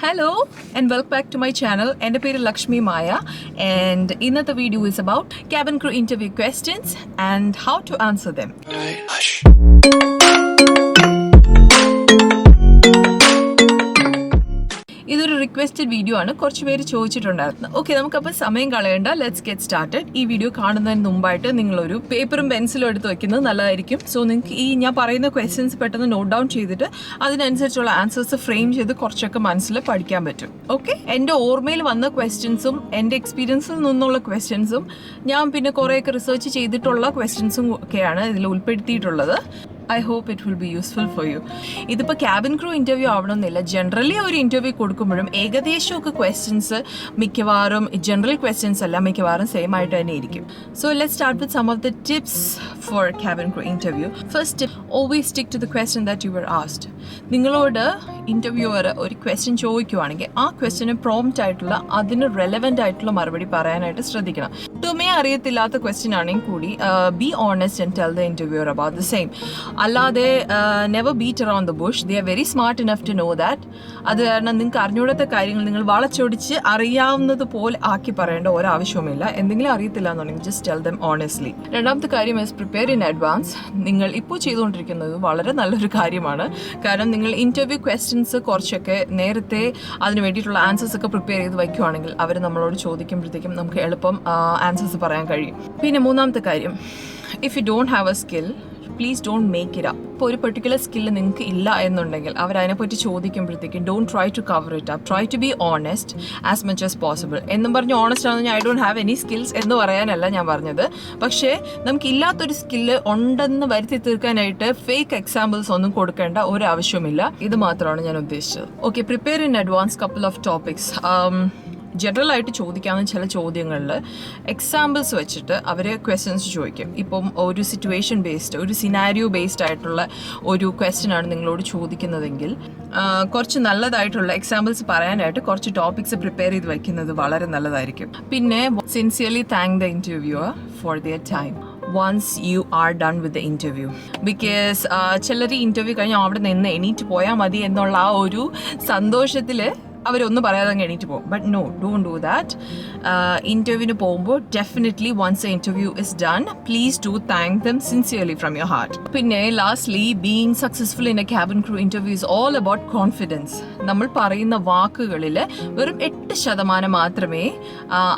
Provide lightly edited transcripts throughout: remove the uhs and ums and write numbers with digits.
Hello and welcome back to my channel. എൻ്റെ പേര് ലക്ഷ്മി മായ and ഇന്നത്തെ video is about cabin crew interview questions and how to answer them. ഇതൊരു requested video ആണ്, കുറച്ച് പേര് ചോദിച്ചിട്ടുണ്ടായിരുന്നു. ഓക്കെ, നമുക്കപ്പോൾ സമയം കളയണ്ട, ലെറ്റ്സ് ഗെറ്റ് സ്റ്റാർട്ടഡ്. ഈ വീഡിയോ കാണുന്നതിന് മുമ്പായിട്ട് നിങ്ങളൊരു പേപ്പറും പെൻസിലും എടുത്ത് വെക്കുന്നത് നല്ലതായിരിക്കും. സോ നിങ്ങൾക്ക് ഈ ഞാൻ പറയുന്ന ക്വസ്റ്റ്യൻസ് പെട്ടെന്ന് നോട്ട് ഡൗൺ ചെയ്തിട്ട് അതിനനുസരിച്ചുള്ള ആൻസേഴ്സ് ഫ്രെയിം ചെയ്ത് കുറച്ചൊക്കെ മനസ്സിൽ പഠിക്കാൻ പറ്റും. ഓക്കെ, എൻ്റെ ഓർമ്മയിൽ വന്ന ക്വസ്റ്റ്യൻസും എൻ്റെ എക്സ്പീരിയൻസിൽ നിന്നുള്ള ക്വസ്റ്റ്യൻസും ഞാൻ പിന്നെ കുറേയൊക്കെ റിസർച്ച് ചെയ്തിട്ടുള്ള ക്വസ്റ്റ്യൻസും ഒക്കെയാണ് ഇതിൽ ഉൾപ്പെടുത്തിയിട്ടുള്ളത്. I hope it will be useful for you. ഇതിപ്പോൾ ക്യാബിൻ ക്രൂ ഇൻ്റർവ്യൂ ആവണമെന്നില്ല. ജനറലി ഒരു ഇൻ്റർവ്യൂ കൊടുക്കുമ്പോഴും ഏകദേശമൊക്കെ ക്വസ്റ്റ്യൻസ് മിക്കവാറും ജനറൽ ക്വസ്റ്റ്യൻസ് അല്ല, മിക്കവാറും സെയിം ആയിട്ട് തന്നെ ഇരിക്കും. So let start with some of the tips for cabin crew interview. First tip, always stick to the question that you were asked. നിങ്ങളോട് ഇൻ്റർവ്യൂവർ ഒരു ക്വസ്റ്റ്യൻ ചോദിക്കുവാണെങ്കിൽ ആ ക്വസ്റ്റ്യന് പ്രോംപ്റ്റ് ആയിട്ടുള്ള അതിന് റെലവൻ്റ് ആയിട്ടുള്ള മറുപടി പറയാനായിട്ട് ശ്രദ്ധിക്കണം. ഒട്ടുമേ അറിയത്തില്ലാത്ത ക്വസ്റ്റ്യൻ ആണെങ്കിൽ കൂടി be honest and tell the interviewer about the same. അല്ലാതെ never beat around the bush. They are very smart enough to know that. അത് കാരണം നിങ്ങൾക്ക് അറിഞ്ഞൂടാത്ത കാര്യങ്ങൾ നിങ്ങൾ വളച്ചൊടിച്ച് അറിയാവുന്നത് പോലെ ആക്കി പറയേണ്ട ഒരാവശ്യവുമില്ല. എന്തെങ്കിലും അറിയത്തില്ല എന്നുണ്ടെങ്കിൽ ജസ്റ്റ് ടെൽ ദം ഓണസ്റ്റ്ലി. രണ്ടാമത്തെ കാര്യം ഇസ് പ്രിപ്പയർ ഇൻ അഡ്വാൻസ്. നിങ്ങൾ ഇപ്പോൾ ചെയ്തുകൊണ്ടിരിക്കുന്നത് വളരെ നല്ലൊരു കാര്യമാണ്. കാരണം നിങ്ങൾ ഇൻ്റർവ്യൂ ക്വസ്റ്റ്യൻസ് കുറച്ചൊക്കെ നേരത്തെ അതിന് വേണ്ടിയിട്ടുള്ള ആൻസേഴ്സ് ഒക്കെ പ്രിപ്പയർ ചെയ്ത് വയ്ക്കുവാണെങ്കിൽ അവർ നമ്മളോട് ചോദിക്കുമ്പോഴത്തേക്കും നമുക്ക് എളുപ്പം ആൻസേഴ്സ് പറയാൻ കഴിയും. പിന്നെ മൂന്നാമത്തെ കാര്യം, if you don't have a skill please don't make it up. ഇപ്പോൾ ഒരു പെർട്ടിക്കുലർ സ്കില്ല് നിങ്ങൾക്ക് ഇല്ല എന്നുണ്ടെങ്കിൽ അവരതിനെപ്പറ്റി ചോദിക്കുമ്പോഴത്തേക്കും don't try to cover it up. Try to be honest as much as possible. എന്നും പറഞ്ഞ് ഓണസ്റ്റ് ആണെന്ന് I don't have any skills എന്ന് പറയാനല്ല ഞാൻ പറഞ്ഞത്. പക്ഷേ നമുക്കില്ലാത്തൊരു സ്കില്ല് ഉണ്ടെന്ന് വരുത്തി തീർക്കാനായിട്ട് ഫേക്ക് എക്സാമ്പിൾസ് ഒന്നും കൊടുക്കേണ്ട ഒരാവശ്യവുമില്ല. ഇത് മാത്രമാണ് ഞാൻ ഉദ്ദേശിച്ചത്. Okay, prepare in advance couple of topics. ജനറലായിട്ട് ചോദിക്കാവുന്ന ചില ചോദ്യങ്ങളിൽ എക്സാമ്പിൾസ് വെച്ചിട്ട് അവർ ക്വസ്റ്റ്യൻസ് ചോദിക്കും. ഇപ്പം ഒരു സിറ്റുവേഷൻ ബേസ്ഡ്, ഒരു സിനാരിയോ ബേസ്ഡ് ആയിട്ടുള്ള ഒരു ക്വസ്റ്റ്യനാണ് നിങ്ങളോട് ചോദിക്കുന്നതെങ്കിൽ കുറച്ച് നല്ലതായിട്ടുള്ള എക്സാമ്പിൾസ് പറയാനായിട്ട് കുറച്ച് ടോപ്പിക്സ് പ്രിപ്പയർ ചെയ്ത് വയ്ക്കുന്നത് വളരെ നല്ലതായിരിക്കും. പിന്നെ sincerely thank the interviewer for their time once you are done with the interview. Because ചിലർ ഇൻ്റർവ്യൂ കഴിഞ്ഞാൽ അവിടെ നിന്ന് എണീറ്റ് പോയാൽ മതി എന്നുള്ള ആ ഒരു സന്തോഷത്തിൽ അവരൊന്നും പറയാതെ അങ്ങ് എണീറ്റ് പോകും. But no, don't do that. ഇൻ്റർവ്യൂവിന് പോകുമ്പോൾ definitely once a interview is done, please do thank them sincerely from your heart. പിന്നെ lastly, being successful in a cabin crew interview is all about confidence. നമ്മൾ പറയുന്ന വാക്കുകളിൽ വെറും 8% മാത്രമേ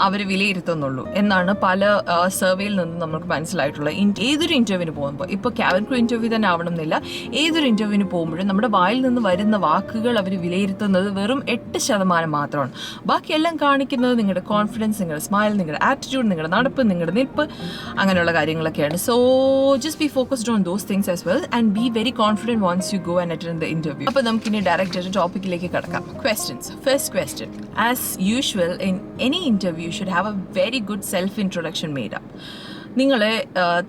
അവർ വിലയിരുത്തുന്നുള്ളൂ എന്നാണ് പല സർവേയിൽ നിന്നും നമുക്ക് മനസ്സിലായിട്ടുള്ളത്. ഏതൊരു ഇൻ്റർവ്യൂവിന് പോകുമ്പോൾ, ഇപ്പോൾ ക്യാബിൻ ക്രൂ ഇൻ്റർവ്യൂ തന്നെ ആവണം എന്നില്ല, ഏതൊരു ഇൻ്റർവ്യൂവിന് പോകുമ്പോഴും നമ്മുടെ വായിൽ നിന്ന് വരുന്ന വാക്കുകൾ അവർ വിലയിരുത്തുന്നത് വെറും 8% മാത്രമാണ്. ബാക്കിയെല്ലാം കാണിക്കുന്നത് നിങ്ങളുടെ കോൺഫിഡൻസ്, നിങ്ങളുടെ സ്മൈൽ, നിങ്ങളുടെ ആറ്റിറ്റ്യൂഡ്, നിങ്ങളുടെ നടപ്പ്, നിങ്ങളുടെ നിൽപ്പ്, അങ്ങനെയുള്ള കാര്യങ്ങളൊക്കെയാണ്. So just be focused on those things as well and be very confident once you go and attend the interview. അപ്പോൾ നമുക്കിനി ഡയറക്റ്റ് ആയിട്ട് ടോപ്പിക്കിലേക്ക് കടക്കാം. Questions. First question, as usual in any interview should have a very good self introduction made up. നിങ്ങളെ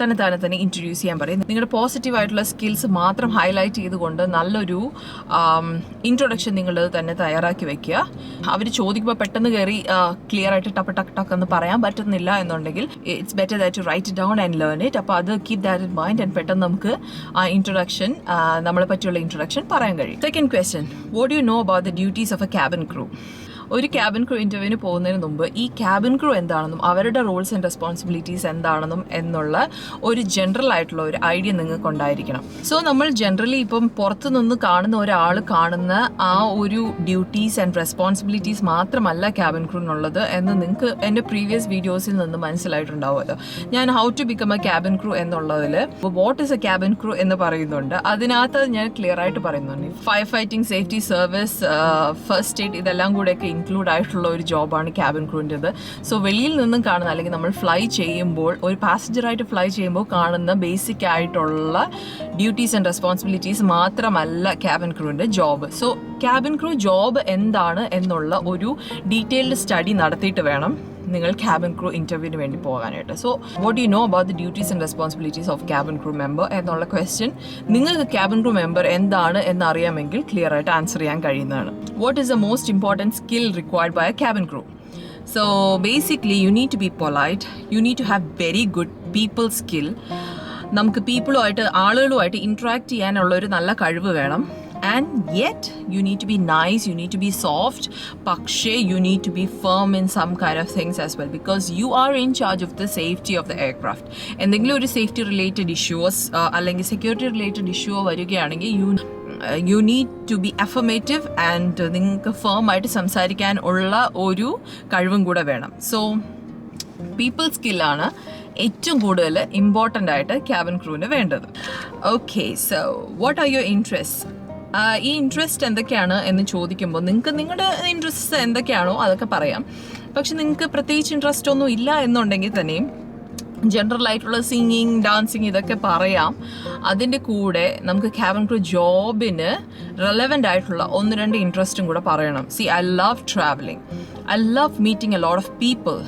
തന്നെ introduce ചെയ്യാൻ പറയും. നിങ്ങളുടെ പോസിറ്റീവായിട്ടുള്ള സ്കിൽസ് മാത്രം ഹൈലൈറ്റ് ചെയ്തുകൊണ്ട് നല്ലൊരു ഇൻട്രൊഡക്ഷൻ നിങ്ങൾ തന്നെ തയ്യാറാക്കി വെക്കുക. അവർ ചോദിക്കുമ്പോൾ പെട്ടെന്ന് കയറി ക്ലിയർ ആയിട്ട് ടക്ക് എന്ന് പറയാൻ പറ്റുന്നില്ല എന്നുണ്ടെങ്കിൽ it's better that to write down and learn it. അപ്പോൾ അത് keep that in mind and പെട്ടെന്ന് നമുക്ക് ആ ഇൻട്രൊഡക്ഷൻ, നമ്മളെ പറ്റിയുള്ള ഇൻട്രൊഡക്ഷൻ പറയാൻ കഴിയും. Second question, what do you know about the duties of a cabin crew. ഒരു ക്യാബിൻ ക്രൂ ഇൻ്റർവ്യൂവിന് പോകുന്നതിന് മുമ്പ് ഈ ക്യാബിൻ ക്രൂ എന്താണെന്നും അവരുടെ റോൾസ് ആൻഡ് റെസ്പോൺസിബിലിറ്റീസ് എന്താണെന്നും എന്നുള്ള ഒരു ജനറൽ ആയിട്ടുള്ള ഒരു ഐഡിയ നിങ്ങൾക്ക് ഉണ്ടായിരിക്കണം. സോ നമ്മൾ ജനറലി ഇപ്പം പുറത്തു നിന്ന് കാണുന്ന ഒരാൾ കാണുന്ന ആ ഒരു ഡ്യൂട്ടീസ് ആൻഡ് റെസ്പോൺസിബിലിറ്റീസ് മാത്രമല്ല ക്യാബിൻ ക്രൂ എന്നുള്ളത് എന്ന് നിങ്ങൾക്ക് എൻ്റെ പ്രീവിയസ് വീഡിയോസിൽ നിന്ന് മനസ്സിലായിട്ടുണ്ടാവുമല്ലോ. ഞാൻ how to become a cabin crew എന്നുള്ളതിൽ what is a cabin crew എന്ന് പറയുന്നുണ്ട്. അതിനകത്ത് ഞാൻ ക്ലിയർ ആയിട്ട് പറയുന്നുണ്ട് fire fighting, safety service, first aid, ഇതെല്ലാം കൂടെയൊക്കെ ഇൻക്ലൂഡ് ആയിട്ടുള്ള ഒരു ജോബാണ് ക്യാബിൻ ക്രൂവിൻ്റെത്. സോ വെളിയിൽ നിന്നും കാണുന്ന, അല്ലെങ്കിൽ നമ്മൾ ഫ്ലൈ ചെയ്യുമ്പോൾ, ഒരു പാസഞ്ചറായിട്ട് ഫ്ലൈ ചെയ്യുമ്പോൾ കാണുന്ന ബേസിക് ആയിട്ടുള്ള ഡ്യൂട്ടീസ് ആൻഡ് റെസ്പോൺസിബിലിറ്റീസ് മാത്രമല്ല ക്യാബിൻ ക്രൂവിൻ്റെ job. So cabin crew job എന്താണ് എന്നുള്ള ഒരു ഡീറ്റെയിൽഡ് സ്റ്റഡി നടത്തിയിട്ട് വേണം നിങ്ങൾ ക്യാബിൻ ക്രൂ ഇൻ്റർവ്യൂവിന് വേണ്ടി പോകാനായിട്ട്. So what you know about the duties and responsibilities of cabin crew member എന്നുള്ള ക്വസ്റ്റ്യൻ നിങ്ങൾക്ക് ക്യാബിൻ ക്രൂ മെമ്പർ എന്താണ് എന്നറിയാമെങ്കിൽ ക്ലിയർ ആയിട്ട് ആൻസർ ചെയ്യാൻ കഴിയുന്നതാണ്. What is the most important skill required by a cabin crew. So basically you need to be polite, you need to have very good people skill. നമുക്ക് ആളുകളുമായിട്ട് interact ചെയ്യാനുള്ള ഒരു നല്ല കഴിവ് വേണം. and yet you need to be nice, you need to be soft, പക്ഷേ you need to be firm in some kind of things as well, because you are in charge of the safety of the aircraft. എന്തെങ്കിലും ഒരു safety related issues അല്ലെങ്കിൽ security related issue വരികയാണെങ്കിൽ you need to be affirmative and നിങ്ങൾക്ക് firm ആയിട്ട് സംസാരിക്കാൻ ഉള്ള ഒരു കഴിവും കൂടെ വേണം. സോ പീപ്പിൾ സ്കില്ലാണ് ഏറ്റവും കൂടുതൽ ഇമ്പോർട്ടൻ്റ് ആയിട്ട് ക്യാബിൻ ക്രൂവിന് വേണ്ടത്. Okay, so what are your interest? ഈ ഇൻട്രസ്റ്റ് എന്തൊക്കെയാണ് എന്ന് ചോദിക്കുമ്പോൾ നിങ്ങൾക്ക് നിങ്ങളുടെ ഇൻട്രസ്റ്റ് എന്തൊക്കെയാണോ അതൊക്കെ പറയാം. പക്ഷെ നിങ്ങൾക്ക് പ്രത്യേകിച്ച് ഇൻട്രസ്റ്റ് ഒന്നും ഇല്ല എന്നുണ്ടെങ്കിൽ തന്നെയും ജനറൽ ആയിട്ടുള്ള സിംഗിങ്, ഡാൻസിങ് ഇതൊക്കെ പറയാം. അതിൻ്റെ കൂടെ നമുക്ക് ക്യാബിൻ ക്രൂ ജോബിന് റെലവൻ്റ് ആയിട്ടുള്ള 1-2 ഇൻട്രസ്റ്റും കൂടെ പറയണം. I love travelling, I love meeting a lot of people,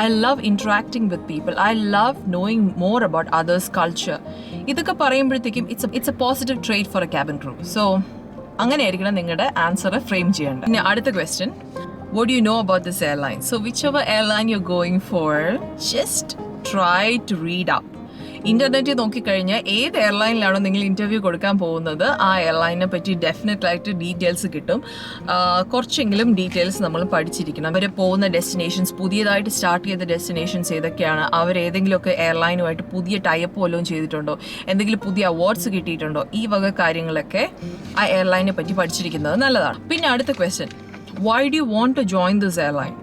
I love interacting with people, I love knowing more about others' culture. ഇതൊക്കെ പറയുമ്പോഴത്തേക്കും it's a positive trait for a cabin crew. So അങ്ങനെയായിരിക്കണം നിങ്ങളുടെ answer frame ചെയ്യേണ്ടത്. ഇനി അടുത്ത question, what do you know about this airline? So whichever airline you're going for, just try to read up. ഇൻ്റർനെറ്റിൽ നോക്കിക്കഴിഞ്ഞാൽ ഏത് എയർലൈനിലാണോ നിങ്ങൾ ഇൻ്റർവ്യൂ കൊടുക്കാൻ പോകുന്നത് ആ എയർലൈനിനെ പറ്റി ഡെഫിനറ്റായിട്ട് ഡീറ്റെയിൽസ് കിട്ടും. കുറച്ചെങ്കിലും ഡീറ്റെയിൽസ് നമ്മൾ പഠിച്ചിരിക്കണം. അവർ പോകുന്ന ഡെസ്റ്റിനേഷൻസ്, പുതിയതായിട്ട് സ്റ്റാർട്ട് ചെയ്ത ഡെസ്റ്റിനേഷൻസ് ഏതൊക്കെയാണ്, അവർ ഏതെങ്കിലുമൊക്കെ എയർലൈനുമായിട്ട് പുതിയ ടൈപ്പ് വല്ലതും ചെയ്തിട്ടുണ്ടോ, എന്തെങ്കിലും പുതിയ അവാർഡ്സ് കിട്ടിയിട്ടുണ്ടോ, ഈ വക കാര്യങ്ങളൊക്കെ ആ എയർലൈനെ പറ്റി പഠിച്ചിരിക്കുന്നത് നല്ലതാണ്. പിന്നെ അടുത്ത question, why do you want to join this airline?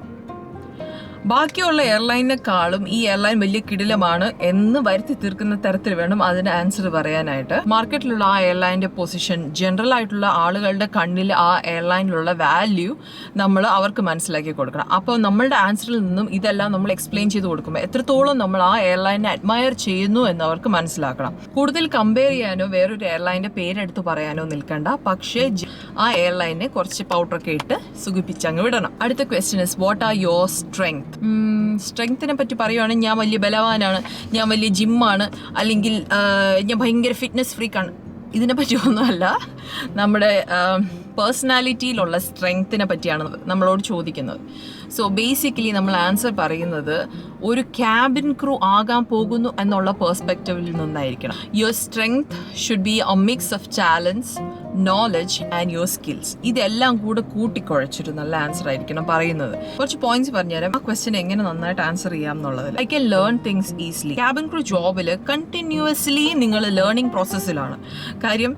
ബാക്കിയുള്ള എയർലൈനിനെക്കാളും ഈ എയർലൈൻ വലിയ കിടിലമാണ് എന്ന് വരുത്തി തീർക്കുന്ന തരത്തിൽ വേണം അതിന് ആൻസർ പറയാനായിട്ട്. മാർക്കറ്റിലുള്ള ആ എയർലൈൻ്റെ പൊസിഷൻ, ജനറൽ ആയിട്ടുള്ള ആളുകളുടെ കണ്ണിൽ ആ എയർലൈനിലുള്ള വാല്യൂ നമ്മൾ അവർക്ക് മനസ്സിലാക്കി കൊടുക്കണം. അപ്പോൾ നമ്മളുടെ ആൻസറിൽ നിന്നും ഇതെല്ലാം നമ്മൾ എക്സ്പ്ലെയിൻ ചെയ്ത് കൊടുക്കുമ്പോൾ എത്രത്തോളം നമ്മൾ ആ എയർലൈനെ അഡ്മയർ ചെയ്യുന്നു എന്ന് അവർക്ക് മനസ്സിലാക്കണം. കൂടുതൽ കമ്പയർ ചെയ്യാനോ വേറൊരു എയർലൈൻ്റെ പേരെടുത്ത് പറയാനോ നിൽക്കണ്ട, പക്ഷേ ആ എയർലൈനെ കുറച്ച് പൗഡറൊക്കെ ഇട്ട് സുഖിപ്പിച്ചങ്ങ് വിടണം. അടുത്ത question is, what are your strength? സ്ട്രെങ്ത്തിനെ പറ്റി പറയുവാണെങ്കിൽ ഞാൻ വലിയ ബലവാനാണ്, ഞാൻ വലിയ ജിമ്മാണ്, അല്ലെങ്കിൽ ഞാൻ ഭയങ്കര ഫിറ്റ്നസ് ഫ്രീക്കാണ്. ഇതിനെ പറ്റിയൊന്നുമല്ല, നമ്മുടെ പേഴ്സണാലിറ്റിയിലുള്ള സ്ട്രെങ്ത്തിനെ പറ്റിയാണ് നമ്മളോട് ചോദിക്കുന്നത്. സോ ബേസിക്കലി നമ്മൾ ആൻസർ പറയുന്നത് ഒരു ക്യാബിൻ ക്രൂ ആകാൻ പോകുന്നു എന്നുള്ള പെർസ്പെക്റ്റീവിൽ നിന്നായിരിക്കണം. Your strength should be a mix of talents, knowledge and your skills. ഇതെല്ലാം കൂടെ കൂട്ടിക്കുഴച്ചൊരു നല്ല ആൻസർ ആയിരിക്കണം പറയുന്നത്. കുറച്ച് പോയിന്റ്സ് പറഞ്ഞുതരാം ആ ക്വസ്റ്റ്യൻ എങ്ങനെ നന്നായിട്ട് ആൻസർ ചെയ്യാം എന്നുള്ളത്. I can learn things easily. Cabin crew ജോബിൽ കണ്ടിന്യൂസ്ലി നിങ്ങൾ ലേണിംഗ് പ്രോസസ്സിലാണ്. കാര്യം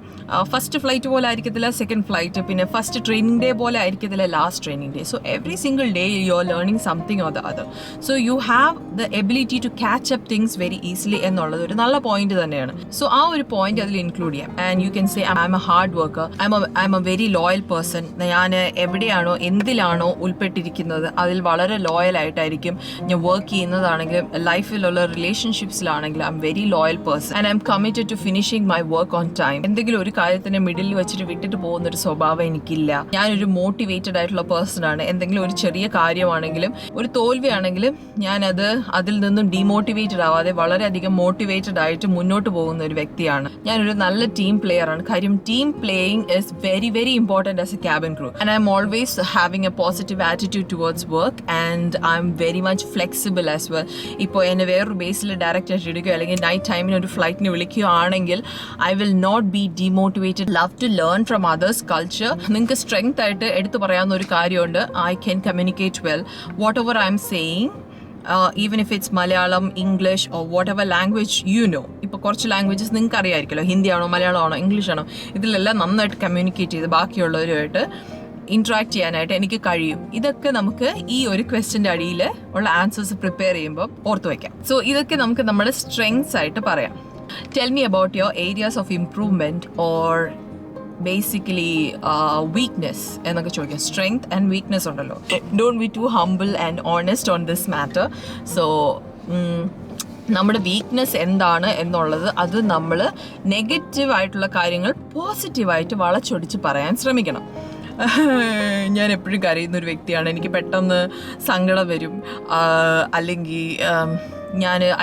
ഫസ്റ്റ് ഫ്ലൈറ്റ് പോലെ ആയിരിക്കത്തില്ല സെക്കൻഡ് ഫ്ലൈറ്റ്, പിന്നെ ഫസ്റ്റ് ട്രെയിനിങ് ഡേ പോലെ ആയിരിക്കത്തില്ല last training day. So every single day you are learning something or the other. So you have the ability to catch up things very easily എന്നുള്ളത് ഒരു നല്ല point തന്നെയാണ്. So ആ ഒരു point അതിൽ include ചെയ്യാം. And you can say I am a hard worker, I am a very loyal person. ഞാൻ എവിടെയാണോ എന്തിലാണോ ഉൾപ്പെട്ടിരിക്കുന്നത് അതിൽ വളരെ ലോയൽ ആയിട്ടായിരിക്കും ഞാൻ വർക്ക് ചെയ്യുന്നതാണെങ്കിലും ലൈഫിലുള്ള റിലേഷൻഷിപ്സിലാണെങ്കിലും I am very loyal person and I am committed to finishing my work on time. എന്തെങ്കിലും ഒരു കാര്യത്തിന് മിഡിൽ വെച്ചിട്ട് വിട്ടിട്ട് പോകുന്ന ഒരു സ്വഭാവം എനിക്കില്ല. ഞാനൊരു മോട്ടിവേറ്റഡ് ആയിട്ടുള്ള പേഴ്സൺ ആണ്. എന്തെങ്കിലും ഒരു ചെറിയ കാര്യമാണെങ്കിലും ഒരു തോൽവിയാണെങ്കിലും ഞാനത് അതിൽ നിന്നും ഡീമോട്ടിവേറ്റഡ് ആവാതെ വളരെയധികം മോട്ടിവേറ്റഡ് ആയിട്ട് മുന്നോട്ട് പോകുന്ന ഒരു വ്യക്തിയാണ്. ഞാനൊരു നല്ല ടീം പ്ലെയർ ആണ്. കാര്യം team playing is very very important as a cabin crew, and I'm always having a positive attitude towards work and I'm very much flexible as well. ഇപ്പോൾ എന്നെ വേറൊരു ബേസിൽ ഡയറക്റ്റ് ആയിട്ട് എടുക്കുകയോ അല്ലെങ്കിൽ നൈറ്റ് ടൈമിന് ഒരു ഫ്ലൈറ്റിന് വിളിക്കുകയാണെങ്കിൽ I will not be demotivated. Love to learn from others' culture. നിങ്ങൾക്ക് സ്ട്രെങ്ത് ആയിട്ട് എടുത്തു പറയാവുന്ന ഒരു കാര്യമുണ്ട്, I can communicate well. Whatever I'm saying, even if it's Malayalam, English or whatever language you know. ഇപ്പോൾ കുറച്ച് ലാംഗ്വേജസ് നിങ്ങൾക്ക് അറിയാമായിരിക്കുമല്ലോ, ഹിന്ദിയാണോ മലയാളമാണോ ഇംഗ്ലീഷാണോ, ഇതിലെല്ലാം നന്നായിട്ട് കമ്മ്യൂണിക്കേറ്റ് ചെയ്ത് ബാക്കിയുള്ളവരുമായിട്ട് ഇൻട്രാക്ട് ചെയ്യാനായിട്ട് എനിക്ക് കഴിയും. ഇതൊക്കെ നമുക്ക് ഈ ഒരു ക്വസ്റ്റ്യൻ്റെ അടിയിൽ ഉള്ള ആൻസേഴ്സ് പ്രിപ്പയർ ചെയ്യുമ്പോൾ ഓർത്ത് വയ്ക്കാം. സോ ഇതൊക്കെ നമുക്ക് നമ്മുടെ സ്ട്രെങ്ത്സ് ആയിട്ട് പറയാം. Tell me about your areas of improvement or basically weakness എന്നൊക്കെ ചോദിക്കാം. സ്ട്രെങ്ത് ആൻഡ് വീക്ക്നെസ് ഉണ്ടല്ലോ. Don't be too humble and honest on this matter. So നമ്മുടെ വീക്ക്നെസ് എന്താണ് എന്നുള്ളത് അത് നമ്മൾ നെഗറ്റീവായിട്ടുള്ള കാര്യങ്ങൾ പോസിറ്റീവായിട്ട് വളച്ചൊടിച്ച് പറയാൻ ശ്രമിക്കണം. ഞാൻ എപ്പോഴും കരയുന്നൊരു വ്യക്തിയാണ്, എനിക്ക് പെട്ടെന്ന് സങ്കടം വരും, അല്ലെങ്കിൽ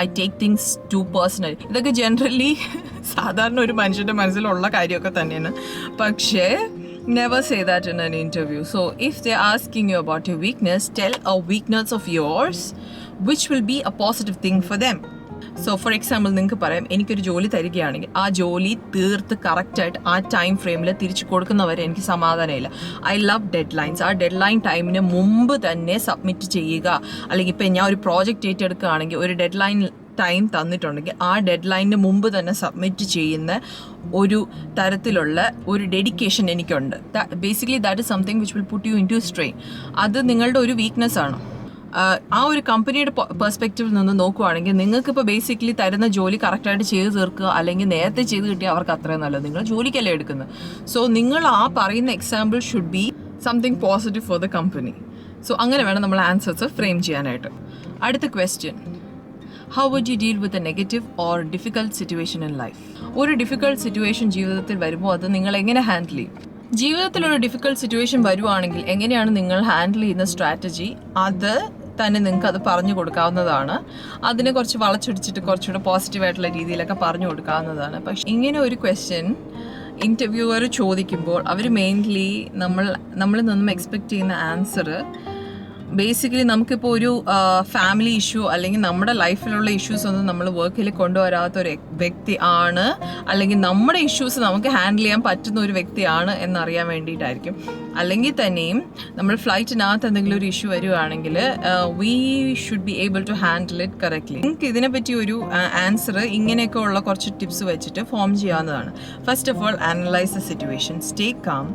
I take things too personal. ഇതൊക്കെ ജനറലി സാധാരണ ഒരു മനുഷ്യൻ്റെ മനസ്സിലുള്ള കാര്യമൊക്കെ തന്നെയാണ്. പക്ഷേ never say that in an interview. So if they're asking you about your weakness, tell a weakness of yours which will be a positive thing for them. So for example നിങ്ങൾക്ക് പറയാം, എനിക്കൊരു ജോലി തരികയാണെങ്കിൽ ആ ജോലി തീർത്ത് കറക്റ്റായിട്ട് ആ ടൈം ഫ്രെയിമിൽ തിരിച്ചു കൊടുക്കുന്നവരെ എനിക്ക് സമാധാനമില്ല. I love dead lines. ആ ഡെഡ് ലൈൻ ടൈമിന് മുമ്പ് തന്നെ സബ്മിറ്റ് ചെയ്യുക. അല്ലെങ്കിൽ ഇപ്പം ഞാൻ ഒരു പ്രോജക്റ്റ് ഏറ്റെടുക്കുകയാണെങ്കിൽ ഒരു ഡെഡ് ലൈൻ ടൈം തന്നിട്ടുണ്ടെങ്കിൽ ആ ഡെഡ് ലൈനിന് മുമ്പ് തന്നെ സബ്മിറ്റ് ചെയ്യുന്ന ഒരു തരത്തിലുള്ള ഒരു ഡെഡിക്കേഷൻ എനിക്കുണ്ട്. Basically that is something which will put you into strain. അത് നിങ്ങളുടെ ഒരു വീക്ക്നെസ് ആണ്. ആ ഒരു കമ്പനിയുടെ പെർസ്പെക്റ്റീവിൽ നിന്ന് നോക്കുവാണെങ്കിൽ നിങ്ങൾക്കിപ്പോൾ ബേസിക്കലി തരുന്ന ജോലി കറക്റ്റായിട്ട് ചെയ്ത് തീർക്കുക, അല്ലെങ്കിൽ നേരത്തെ ചെയ്ത് കിട്ടിയാൽ അവർക്ക് അത്രയും നല്ലത്. നിങ്ങൾ ജോലിക്കല്ലേ എടുക്കുന്നത്. സോ നിങ്ങൾ ആ പറയുന്ന example should be something positive for the company. So അങ്ങനെ വേണം നമ്മൾ ആൻസേഴ്സ് ഫ്രെയിം ചെയ്യാനായിട്ട്. അടുത്ത question, how would you deal with a negative or difficult situation in life? ഒരു ഡിഫിക്കൽട്ട് സിറ്റുവേഷൻ ജീവിതത്തിൽ വരുമ്പോൾ അത് നിങ്ങൾ എങ്ങനെ ഹാൻഡിൽ ചെയ്യും? ജീവിതത്തിലൊരു ഡിഫിക്കൽട്ട് സിറ്റുവേഷൻ വരുവാണെങ്കിൽ എങ്ങനെയാണ് നിങ്ങൾ ഹാൻഡിൽ ചെയ്യുന്ന സ്ട്രാറ്റജി, അത് തന്നെ നിങ്ങൾക്ക് അത് പറഞ്ഞു കൊടുക്കാവുന്നതാണ്. അതിനെ കുറച്ച് വളച്ചൊടിച്ചിട്ട് കുറച്ചുകൂടെ പോസിറ്റീവായിട്ടുള്ള രീതിയിലൊക്കെ പറഞ്ഞു കൊടുക്കാവുന്നതാണ്. പക്ഷേ ഇങ്ങനെ ഒരു ക്വസ്റ്റ്യൻ ഇൻ്റർവ്യൂവർ ചോദിക്കുമ്പോൾ അവർ മെയിൻലി നമ്മളിൽ നിന്നും എക്സ്പെക്റ്റ് ചെയ്യുന്ന ആൻസർ ബേസിക്കലി നമുക്കിപ്പോൾ ഒരു ഫാമിലി ഇഷ്യൂ അല്ലെങ്കിൽ നമ്മുടെ ലൈഫിലുള്ള ഇഷ്യൂസ് ഒന്നും നമ്മൾ വർക്കിൽ കൊണ്ടുവരാത്ത ഒരു വ്യക്തി ആണ്, അല്ലെങ്കിൽ നമ്മുടെ ഇഷ്യൂസ് നമുക്ക് ഹാൻഡിൽ ചെയ്യാൻ പറ്റുന്ന ഒരു വ്യക്തിയാണ് എന്നറിയാൻ വേണ്ടിയിട്ടായിരിക്കും. അല്ലെങ്കിൽ തന്നെയും നമ്മൾ ഫ്ലൈറ്റിനകത്ത് എന്തെങ്കിലും ഒരു ഇഷ്യൂ വരുവാണെങ്കിൽ we should be able to handle it correctly. നിങ്ങൾക്ക് ഇതിനെപ്പറ്റി ഒരു ആൻസർ ഇങ്ങനെയൊക്കെ ഉള്ള കുറച്ച് ടിപ്സ് വെച്ചിട്ട് ഫോം ചെയ്യാവുന്നതാണ്. First of all, analyse the situation, stay calm.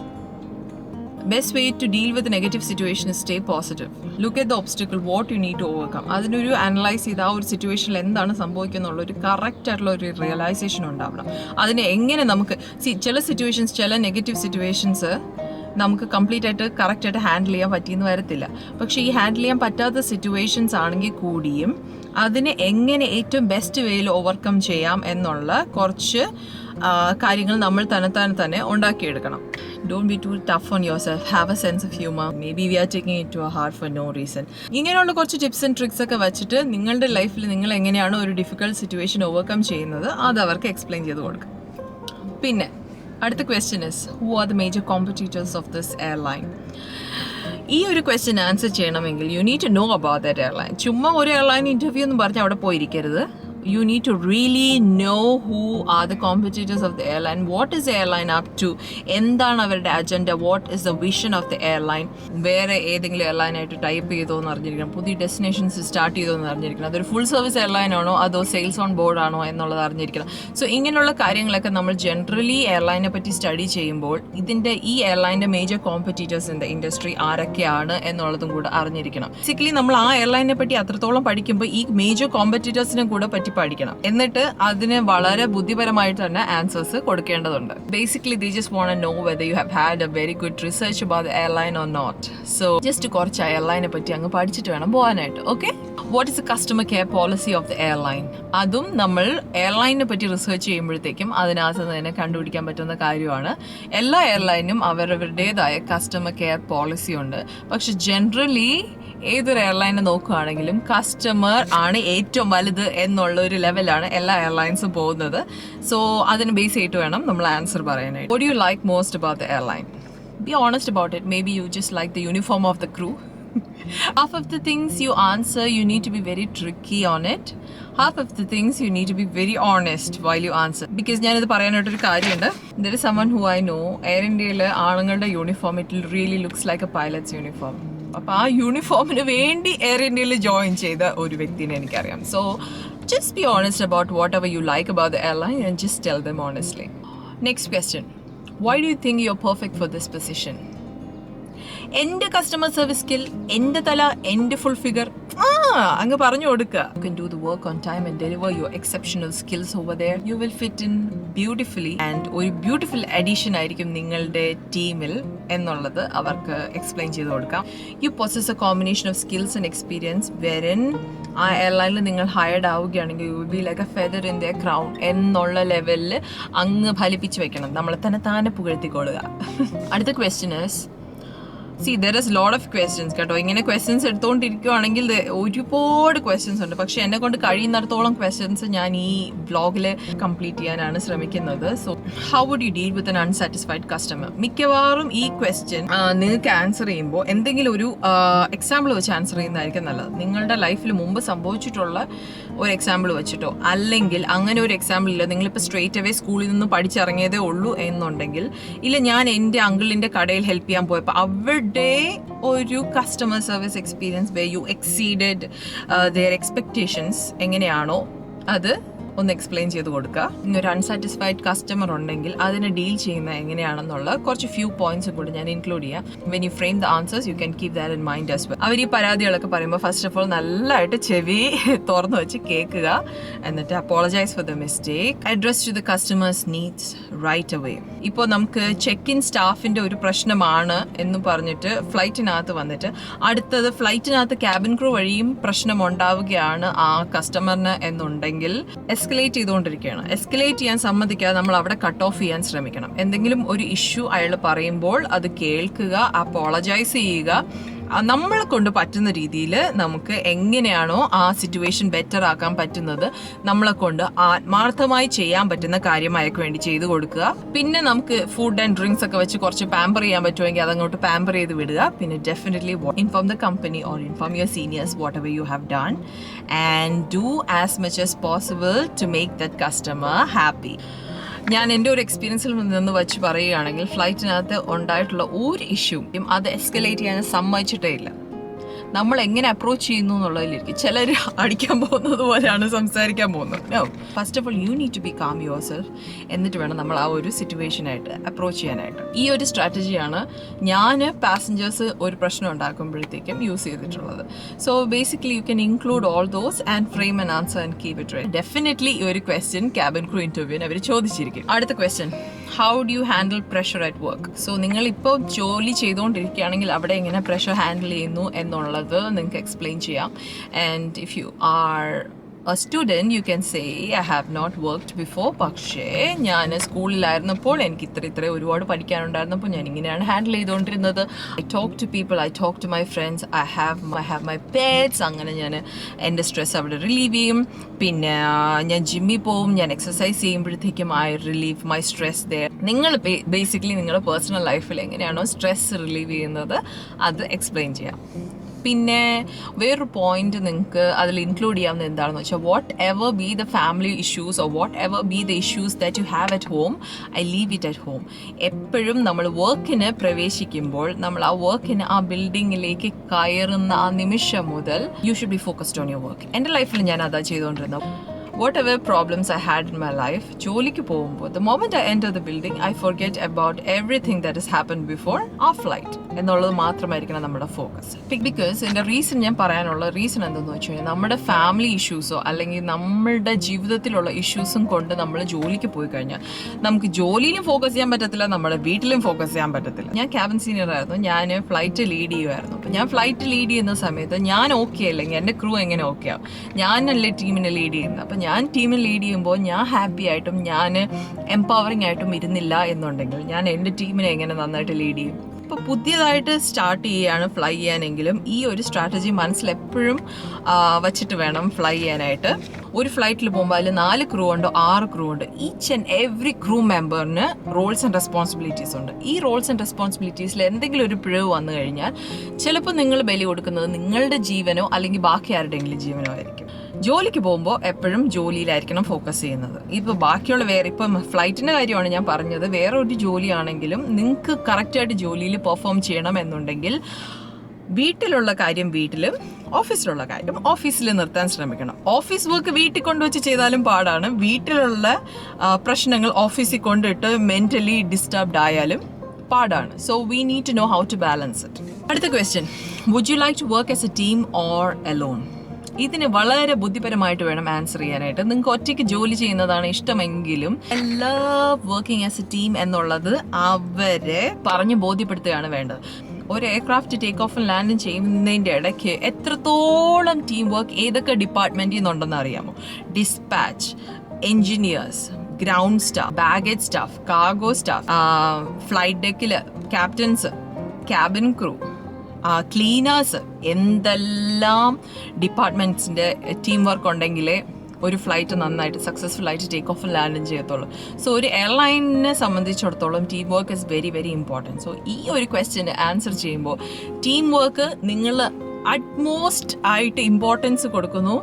Best way to deal with a negative situation is stay positive. Look at the obstacle, what you need to overcome. അതിനൊരു analyse ചെയ്ത് ആ ഒരു സിറ്റുവേഷനിൽ എന്താണ് സംഭവിക്കുന്നുള്ള ഒരു correct ആയിട്ടുള്ള ഒരു റിയലൈസേഷൻ ഉണ്ടാവണം. അതിനെ എങ്ങനെ നമുക്ക് ചില സിറ്റുവേഷൻസ്, ചില നെഗറ്റീവ് സിറ്റുവേഷൻസ് നമുക്ക് കംപ്ലീറ്റ് ആയിട്ട് കറക്റ്റായിട്ട് ഹാൻഡിൽ ചെയ്യാൻ പറ്റിയെന്ന് വരത്തില്ല. പക്ഷേ ഈ ഹാൻഡിൽ ചെയ്യാൻ പറ്റാത്ത സിറ്റുവേഷൻസ് ആണെങ്കിൽ കൂടിയും അതിനെ എങ്ങനെ ഏറ്റവും ബെസ്റ്റ് വേയിൽ ഓവർകം ചെയ്യാം എന്നുള്ള കുറച്ച് കാര്യങ്ങൾ നമ്മൾ തന്നെ ഉണ്ടാക്കിയെടുക്കണം. Don't be too tough on yourself. Have a sense of humor. Maybe we are taking it to a heart for no reason. ഇങ്ങനെയുള്ള കുറച്ച് ടിപ്സ് ആൻഡ് ട്രിക്സ് ഒക്കെ വെച്ചിട്ട് നിങ്ങളുടെ ലൈഫിൽ നിങ്ങൾ എങ്ങനെയാണ് ഒരു ഡിഫിക്കൽട്ട് സിറ്റുവേഷൻ ഓവർകം ചെയ്യുന്നത് അത് അവർക്ക് എക്സ്പ്ലെയിൻ ചെയ്ത് കൊടുക്കുക. പിന്നെ അടുത്ത question is, who are the major competitors of this airline? ഈ ഒരു ക്വസ്റ്റ്യൻ ആൻസർ ചെയ്യണമെങ്കിൽ you need to know about that airline. ചുമ്മാ ഒരു എയർലൈൻ ഇൻ്റർവ്യൂ എന്ന് പറഞ്ഞ് അവിടെ പോയിരിക്കരുത്. You need to really know who are the competitors of the airline. What is the airline up to? എന്താണ് അവരുടെ agenda? What is the vision of the airline? വേറെ ഏതെങ്കിലും എയർലൈനായിട്ട് type ചെയ്തോ എന്ന് അറിഞ്ഞിരിക്കണം. പുതിയ ഡെസ്റ്റിനേഷൻസ് സ്റ്റാർട്ട് ചെയ്തോ എന്ന് അറിഞ്ഞിരിക്കണം. അതൊരു ഫുൾ സർവീസ് എയർലൈൻ ആണോ അതോ സെയിൽസ് ഓൺ ബോർഡ് ആണോ എന്നുള്ളത് അറിഞ്ഞിരിക്കണം. സോ ഇങ്ങനെയുള്ള കാര്യങ്ങളൊക്കെ നമ്മൾ ജനറലി എയർലൈനെ പറ്റി സ്റ്റഡി ചെയ്യുമ്പോൾ ഈ എയർലൈൻ്റെ major competitors in the industry ആരൊക്കെയാണ് എന്നുള്ളതും കൂടെ അറിഞ്ഞിരിക്കണം. ബേസിക്കലി നമ്മൾ ആ എയർലൈനെ പറ്റി അത്രത്തോളം പഠിക്കുമ്പോൾ ഈ മേജർ കോമ്പറ്റീറ്റേഴ്സിനെ കൂടെ പറ്റി പഠിക്കണം. എന്നിട്ട് അതിന് വളരെ ബുദ്ധിപരമായിട്ട് തന്നെ ആൻസേഴ്സ് കൊടുക്കേണ്ടതുണ്ട്. Basically they just want to know whether you have had a very good research about the airline or not. So just കുറച്ച് എയർലൈനെ പറ്റി അങ്ങ് പഠിച്ചിട്ട് വേണം പോകാനായിട്ട്. Okay, what is the customer care policy of the airline? അതും നമ്മൾ എയർലൈനെ പറ്റി research ചെയ്യുമ്പോഴത്തേക്കും അതിനകത്ത് തന്നെ കണ്ടുപിടിക്കാൻ പറ്റുന്ന കാര്യമാണ്. എല്ലാ എയർലൈനും അവരവരുടേതായ കസ്റ്റമർ കെയർ പോളിസി ഉണ്ട്. പക്ഷെ ജനറലി ഏതൊരു എയർലൈനെ നോക്കുകയാണെങ്കിലും കസ്റ്റമർ ആണ് ഏറ്റവും വലുത് എന്നുള്ള ഒരു ലെവലാണ് എല്ലാ എയർലൈൻസും പോകുന്നത്. സോ അതിന് ബേസ് ചെയ്തിട്ട് വേണം നമ്മൾ ആൻസർ പറയാനായിട്ട്. What do you like most about the airline? Be honest about it. Maybe you just like the uniform of the crew. Half of the things you answer, you need to be very tricky on it. Half of the things you need to be very honest while you answer. Because ഞാനിത് പറയാനായിട്ടൊരു കാര്യമുണ്ട്. There is someone who I know, air ഇന്ത്യയിൽ ആണുങ്ങളുടെ uniform it really looks like a pilot's uniform. അപ്പോൾ ആ യൂണിഫോമിന് വേണ്ടി air ഇന്ത്യയിൽ join ചെയ്ത ഒരു വ്യക്തിനെ എനിക്കറിയാം. So just be honest about whatever you like about the airline and just tell them honestly. Next question. Why do you think you're perfect for this position? എൻ്റെ customer service skill, എൻ്റെ തല, എൻ്റെ full figure അങ്ങ് പറഞ്ഞു കൊടുക്കുക. You can do the work on time and deliver your exceptional skills over there. You will fit in beautifully and ഒരു beautiful addition ആയിരിക്കും നിങ്ങളുടെ ടീമിൽ എന്നുള്ളത് അവർക്ക് എക്സ്പ്ലെയിൻ ചെയ്ത് കൊടുക്കാം. You possess a combination of skills and experience wherein ആ എയർലൈനിൽ നിങ്ങൾ ഹയർഡ് ആവുകയാണെങ്കിൽ you will be like a feather in their crown എന്നുള്ള ലെവലിൽ അങ്ങ് ഫലിപ്പിച്ച് വെക്കണം. നമ്മളെ തന്നെ താനെ പുകഴ്ത്തിക്കൊള്ളുക. അടുത്ത question is, C there is lot of questions കേട്ടോ. ഇങ്ങനെ ക്വസ്റ്റ്യൻസ് എടുത്തുകൊണ്ടിരിക്കുകയാണെങ്കിൽ ഒരുപാട് ക്വസ്റ്റ്യൻസ് ഉണ്ട്. പക്ഷെ എന്നെ കൊണ്ട് കഴിയുന്നിടത്തോളം ക്വസ്റ്റ്യൻസ് ഞാൻ ഈ വ്ളോഗിൽ കംപ്ലീറ്റ് ചെയ്യാനാണ് ശ്രമിക്കുന്നത്. So how would you deal with an unsatisfied customer? മിക്കവാറും ഈ ക്വസ്റ്റ്യൻ നിങ്ങൾക്ക് ആൻസർ ചെയ്യുമ്പോൾ എന്തെങ്കിലും ഒരു എക്സാമ്പിൾ വെച്ച് ആൻസർ ചെയ്യുന്നതായിരിക്കും നല്ലത്. നിങ്ങളുടെ ലൈഫിൽ മുമ്പ് സംഭവിച്ചിട്ടുള്ള ഒരു എക്സാമ്പിൾ വെച്ചിട്ടോ, അല്ലെങ്കിൽ അങ്ങനെ ഒരു എക്സാമ്പിൾ ഇല്ല, നിങ്ങളിപ്പോൾ സ്ട്രേറ്റ് അവേ സ്കൂളിൽ നിന്ന് പഠിച്ചിറങ്ങിയതേ ഉള്ളൂ എന്നുണ്ടെങ്കിൽ, ഇല്ല ഞാൻ എൻ്റെ അങ്കിളിൻ്റെ കടയിൽ ഹെൽപ്പ് ചെയ്യാൻ പോയപ്പോൾ അവിടെ ഒരു customer service experience way you exceeded their expectations എങ്ങനെയാണോ അത് ഒന്ന് എക്സ്പ്ലെയിൻ ചെയ്ത് കൊടുക്കുക. ഇങ്ങനൊരു അൺസാറ്റിസ്ഫൈഡ് കസ്റ്റമർ ഉണ്ടെങ്കിൽ അതിനെ ഡീൽ ചെയ്യുന്നത് എങ്ങനെയാണെന്നുള്ള കുറച്ച് ഫ്യൂ പോയിന്റ്സും കൂടി ഞാൻ ഇൻക്ലൂഡ് ചെയ്യാം. When you frame the answers you can keep that in mind as well. അവർ ഈ പരാതികളൊക്കെ പറയുമ്പോൾ ഫസ്റ്റ് ഓഫ് ഓൾ നല്ലതായിട്ട് ചെവി തുറന്നു വെച്ച് കേൾക്കുക, എന്നിട്ട് apologise for the mistake, address to the customer's needs right away. ഇപ്പോൾ നമുക്ക് ചെക്ക് ഇൻ സ്റ്റാഫിൻ്റെ ഒരു പ്രശ്നമാണ് എന്ന് പറഞ്ഞിട്ട് ഫ്ലൈറ്റിനകത്ത് വന്നിട്ട് അടുത്തത് ഫ്ലൈറ്റിനകത്ത് ക്യാബിൻ ക്രൂ വഴിയും പ്രശ്നം ഉണ്ടാവുകയാണ് ആ കസ്റ്റമറിന് എന്നുണ്ടെങ്കിൽ എസ്കലേറ്റ് ചെയ്തുകൊണ്ടിരിക്കുകയാണ്. എസ്കലേറ്റ് ചെയ്യാൻ സമ്മതിക്കാതെ നമ്മൾ അവിടെ കട്ട് ഓഫ് ചെയ്യാൻ ശ്രമിക്കണം. എന്തെങ്കിലും ഒരു ഇഷ്യൂ അയാൾ പറയുമ്പോൾ അത് കേൾക്കുക, അപ്പോളജൈസ് ചെയ്യുക. നമ്മളെ കൊണ്ട് പറ്റുന്ന രീതിയിൽ നമുക്ക് എങ്ങനെയാണോ ആ സിറ്റുവേഷൻ ബെറ്റർ ആക്കാൻ പറ്റുന്നത് നമ്മളെ കൊണ്ട് ആത്മാർത്ഥമായി ചെയ്യാൻ പറ്റുന്ന കാര്യം അയാൾക്ക് വേണ്ടി ചെയ്തു കൊടുക്കുക. പിന്നെ നമുക്ക് ഫുഡ് ആൻഡ് ഡ്രിങ്ക്സ് ഒക്കെ വെച്ച് കുറച്ച് പാമ്പർ ചെയ്യാൻ പറ്റുമെങ്കിൽ അതങ്ങോട്ട് പാമ്പർ ചെയ്ത് വിടുക. പിന്നെ definitely inform the company or inform your seniors whatever you have done and do as much as possible to make that customer happy. ഞാൻ എൻ്റെ ഒരു എക്സ്പീരിയൻസിൽ നിന്ന് വെച്ച് പറയുകയാണെങ്കിൽ ഫ്ലൈറ്റിനകത്ത് ഉണ്ടായിട്ടുള്ള ഒരു ഇഷ്യൂയും അത് എസ്കലേറ്റ് ചെയ്യാൻ സമ്മതിച്ചിട്ടേ ഇല്ല. നമ്മൾ എങ്ങനെ അപ്രോച്ച് ചെയ്യുന്നു എന്നുള്ളതിലിരിക്കും. ചിലർ അടിക്കാൻ പോകുന്നത് പോലെയാണ് സംസാരിക്കാൻ പോകുന്നത്. No, first of all you need to be calm yourself. എന്നിട്ട് വേണം നമ്മൾ ആ ഒരു സിറ്റുവേഷനായിട്ട് അപ്രോച്ച് ചെയ്യാനായിട്ട്. ഈ ഒരു സ്ട്രാറ്റജിയാണ് ഞാൻ പാസഞ്ചേഴ്സ് ഒരു പ്രശ്നം ഉണ്ടാക്കുമ്പോഴത്തേക്കും യൂസ് ചെയ്തിട്ടുള്ളത്. So basically you can include all those and frame an answer and keep it right. Definitely ഈ ഒരു ക്വസ്റ്റ്യൻ ക്യാബിൻ ക്രൂ ഇന്റർവ്യൂവിന് അവർ ചോദിച്ചിരിക്കും. അടുത്ത question, how do you handle pressure at work? So നിങ്ങളിപ്പോൾ ജോലി ചെയ്തുകൊണ്ടിരിക്കുകയാണെങ്കിൽ അവിടെ എങ്ങനെ പ്രഷർ ഹാൻഡിൽ ചെയ്യുന്നു എന്നുള്ളത് നിങ്ങൾക്ക് എക്സ്പ്ലെയിൻ ചെയ്യാം. And if you are a student you can say I have not worked before, പക്ഷേ ഞാൻ സ്കൂളിലായിരുന്നപ്പോൾ എനിക്ക് ഇത്ര ഒരുപാട് പഠിക്കാനുണ്ടായിരുന്നപ്പോൾ ഞാൻ ഇങ്ങനെയാണ് ഹാൻഡിൽ ചെയ്തുകൊണ്ടിരുന്നത്. I talk to people, I talk to my friends, I have my pets. അങ്ങനെ ഞാൻ എൻ്റെ സ്ട്രെസ് അവിടെ റിലീവ് ചെയ്യും. പിന്നെ ഞാൻ ജിമ്മിൽ പോവും, ഞാൻ എക്സസൈസ് ചെയ്യുമ്പോഴത്തേക്കും I relieve my stress there. നിങ്ങൾ ബേസിക്കലി നിങ്ങളുടെ പേഴ്സണൽ ലൈഫിൽ എങ്ങനെയാണോ സ്ട്രെസ് റിലീവ് ചെയ്യുന്നത് അത് എക്സ്പ്ലെയിൻ ചെയ്യാം. പിന്നെ വേറൊരു പോയിന്റ് നിങ്ങൾക്ക് അതിൽ ഇൻക്ലൂഡ് ചെയ്യാവുന്ന എന്താണെന്ന് വെച്ചാൽ what ever be the family issues or what ever be the issues that you have at home, I leave it at home. എപ്പോഴും നമ്മൾ വർക്കിന് പ്രവേശിക്കുമ്പോൾ നമ്മൾ ആ വർക്കിന് ആ ബിൽഡിങ്ങിലേക്ക് കയറുന്ന ആ നിമിഷം മുതൽ you should be focused on your work. എൻ്റെ ലൈഫിൽ ഞാൻ അതാ ചെയ്തുകൊണ്ടിരുന്നത്. whatever problems I had in my life, ജോലിക്ക് പോകുമ്പോൾ the moment I enter the building, I forget about everything that has happened before our flight എന്നുള്ളത് മാത്രമായിരിക്കണം നമ്മുടെ ഫോക്കസ്. ബിക്കോസ് എൻ്റെ റീസൺ ഞാൻ പറയാനുള്ള റീസൺ എന്തെന്ന് വെച്ച് കഴിഞ്ഞാൽ നമ്മുടെ ഫാമിലി ഇഷ്യൂസോ അല്ലെങ്കിൽ നമ്മളുടെ ജീവിതത്തിലുള്ള ഇഷ്യൂസും കൊണ്ട് നമ്മൾ ജോലിക്ക് പോയി കഴിഞ്ഞാൽ നമുക്ക് ജോലിയിലും ഫോക്കസ് ചെയ്യാൻ പറ്റത്തില്ല, നമ്മുടെ വീട്ടിലും ഫോക്കസ് ചെയ്യാൻ പറ്റത്തില്ല. ഞാൻ ക്യാബിൻ സീനിയർ ആയിരുന്നു, ഞാൻ ഫ്ലൈറ്റ് ലീഡ് ചെയ്യുമായിരുന്നു. അപ്പോൾ ഞാൻ ഫ്ലൈറ്റ് ലീഡ് ചെയ്യുന്ന സമയത്ത് ഞാൻ ഓക്കെ അല്ലെങ്കിൽ എൻ്റെ ക്രൂ എങ്ങനെ ഓക്കെ ആവും? ഞാനല്ലേ ടീമിനെ ലീഡ് ചെയ്യുന്നത്. അപ്പം ഞാൻ ടീമിൽ ലീഡ് ചെയ്യുമ്പോൾ ഞാൻ ഹാപ്പി ആയിട്ടും ഞാൻ എംപവറിംഗ് ആയിട്ടും ഇരുന്നില്ല എന്നുണ്ടെങ്കിൽ ഞാൻ എൻ്റെ ടീമിനെ എങ്ങനെ നന്നായിട്ട് ലീഡ് ചെയ്യും? ഇപ്പോൾ പുതിയതായിട്ട് സ്റ്റാർട്ട് ചെയ്യുകയാണ് ഫ്ലൈ ചെയ്യാനെങ്കിലും ഈ ഒരു സ്ട്രാറ്റജി മനസ്സിൽ എപ്പോഴും വച്ചിട്ട് വേണം ഫ്ലൈ ചെയ്യാനായിട്ട്. ഒരു ഫ്ലൈറ്റിൽ പോകുമ്പോൾ അതിൽ 4 ക്രൂ ഉണ്ടോ 6 ക്രൂ ഉണ്ട്. ഈച്ച് ആൻഡ് എവറി ക്രൂ മെമ്പറിന് റോൾസ് ആൻഡ് റെസ്പോൺസിബിലിറ്റീസ് ഉണ്ട്. ഈ റോൾസ് ആൻഡ് റെസ്പോൺസിബിലിറ്റീസിൽ എന്തെങ്കിലും ഒരു പിഴവ് വന്നു കഴിഞ്ഞാൽ ചിലപ്പോൾ നിങ്ങൾ ബലി കൊടുക്കുന്നത് നിങ്ങളുടെ ജീവനോ അല്ലെങ്കിൽ ബാക്കി ആരുടെയെങ്കിലും ജീവനോ ആയിരിക്കും. ജോലിക്ക് പോകുമ്പോൾ എപ്പോഴും ജോലിയിലായിരിക്കണം ഫോക്കസ് ചെയ്യുന്നത്. ഇപ്പോൾ ബാക്കിയുള്ള ഇപ്പം ഫ്ലൈറ്റിൻ്റെ കാര്യമാണ് ഞാൻ പറഞ്ഞത്. വേറെ ഒരു ജോലിയാണെങ്കിലും നിങ്ങൾക്ക് കറക്റ്റായിട്ട് ജോലിയിൽ പെർഫോം ചെയ്യണം എന്നുണ്ടെങ്കിൽ വീട്ടിലുള്ള കാര്യം വീട്ടിലും ഓഫീസിലുള്ള കാര്യം ഓഫീസിൽ നിർത്താൻ ശ്രമിക്കണം. ഓഫീസ് വർക്ക് വീട്ടിൽ കൊണ്ടുവച്ച് ചെയ്താലും പാടാണ്. വീട്ടിലുള്ള പ്രശ്നങ്ങൾ ഓഫീസിൽ കൊണ്ടിട്ട് മെൻ്റലി ഡിസ്റ്റർബ്ഡ് ആയാലും പാടാണ്. So we need to know how to balance it. അടുത്ത question, would you like to work as a team or alone? ഇതിന് വളരെ ബുദ്ധിപരമായിട്ട് വേണം ആൻസർ ചെയ്യാനായിട്ട്. നിങ്ങൾക്ക് ഒറ്റയ്ക്ക് ജോലി ചെയ്യുന്നതാണ് ഇഷ്ടമെങ്കിലും വർക്കിംഗ് ആസ് എ ടീം എന്നുള്ളത് അവരെ പറഞ്ഞ് ബോധ്യപ്പെടുത്തുകയാണ് വേണ്ടത്. ഒരു എയർക്രാഫ്റ്റ് ടേക്ക് ഓഫും ലാൻഡും ചെയ്യുന്നതിൻ്റെ ഇടയ്ക്ക് എത്രത്തോളം ടീം വർക്ക് ഏതൊക്കെ ഡിപ്പാർട്ട്മെൻറ്റിൽ നിന്നുണ്ടെന്ന് അറിയാമോ? Dispatch, engineers, ground staff, baggage staff, cargo staff, flight ഡെക്കിൽ ക്യാപ്റ്റൻസ്, ക്യാബിൻ ക്രൂ, ക്ലീനേഴ്സ്, എന്തെല്ലാം ഡിപ്പാർട്ട്മെൻറ്റ്സിൻ്റെ ടീം വർക്ക് ഉണ്ടെങ്കിലേ ഒരു ഫ്ലൈറ്റ് നന്നായിട്ട് സക്സസ്ഫുൾ ആയിട്ട് ടേക്ക് ഓഫ് ലാൻഡും ചെയ്യത്തുള്ളൂ. സോ ഒരു എയർലൈനിനെ സംബന്ധിച്ചിടത്തോളം team work is very very important. So ഈ ഒരു ക്വസ്റ്റ്യന് ആൻസർ ചെയ്യുമ്പോൾ ടീം വർക്ക് നിങ്ങൾ അറ്റ്മോസ്റ്റ് ആയിട്ട് ഇമ്പോർട്ടൻസ് കൊടുക്കുന്നു,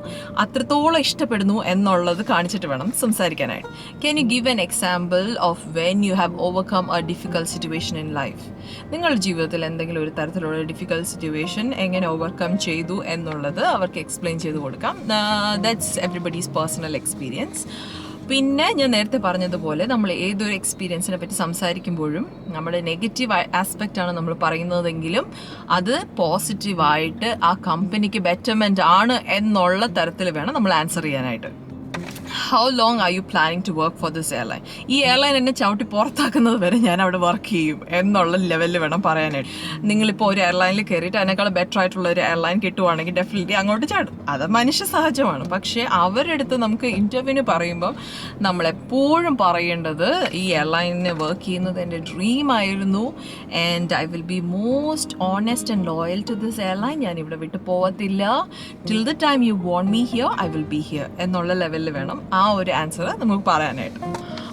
അത്രത്തോളം ഇഷ്ടപ്പെടുന്നു എന്നുള്ളത് കാണിച്ചിട്ട് വേണം സംസാരിക്കാനായിട്ട്. Can you give an example of when you have overcome A difficult situation in life? നിങ്ങളുടെ ജീവിതത്തിൽ എന്തെങ്കിലും ഒരു തരത്തിലുള്ള ഡിഫിക്കൽട്ട് സിറ്റുവേഷൻ എങ്ങനെ ഓവർകം ചെയ്തു എന്നുള്ളത് അവർക്ക് എക്സ്പ്ലെയിൻ ചെയ്ത് കൊടുക്കാം. That's everybody's personal experience. പിന്നെ ഞാൻ നേരത്തെ പറഞ്ഞതുപോലെ നമ്മൾ ഏതൊരു എക്സ്പീരിയൻസിനെ പറ്റി സംസാരിക്കുമ്പോഴും നമ്മുടെ നെഗറ്റീവ് ആസ്പെക്റ്റ് ആണ് നമ്മൾ പറയുന്നതെങ്കിലും അത് പോസിറ്റീവായിട്ട് ആ കമ്പനിക്ക് ബെറ്റർമെൻ്റ് ആണ് എന്നുള്ള തരത്തിൽ വേണം നമ്മൾ ആൻസർ ചെയ്യാനായിട്ട്. How long are you planning to work for this airline? ഈ എയർലൈൻ എന്നെ ചവിട്ടി പുറത്താക്കുന്നത് വരെ ഞാൻ അവിടെ വർക്ക് ചെയ്യും എന്നുള്ള ലെവലിൽ വേണം പറയാനായിട്ട്. നിങ്ങളിപ്പോൾ ഒരു എയർലൈനിൽ കയറിയിട്ട് അതിനേക്കാൾ ബെറ്റർ ആയിട്ടുള്ള ഒരു എയർലൈൻ കിട്ടുവാണെങ്കിൽ ഡെഫിനറ്റ്ലി അങ്ങോട്ട് ചാടും. അത് മനുഷ്യ സഹജമാണ്. പക്ഷേ അവരെടുത്ത് നമുക്ക് ഇൻ്റർവ്യൂവിന് പറയുമ്പോൾ നമ്മളെപ്പോഴും പറയേണ്ടത് ഈ എയർലൈനിനെ വർക്ക് ചെയ്യുന്നത് എൻ്റെ ഡ്രീം ആയിരുന്നു, and I will be most honest and loyal to this airline. ഞാൻ ഇവിടെ വിട്ടു പോകത്തില്ല. Till the time you want me here I will be here എന്നുള്ള ലെവലിൽ വേണം ആ ഒരു ആൻസർ നമുക്ക് പറയാനായിട്ട്.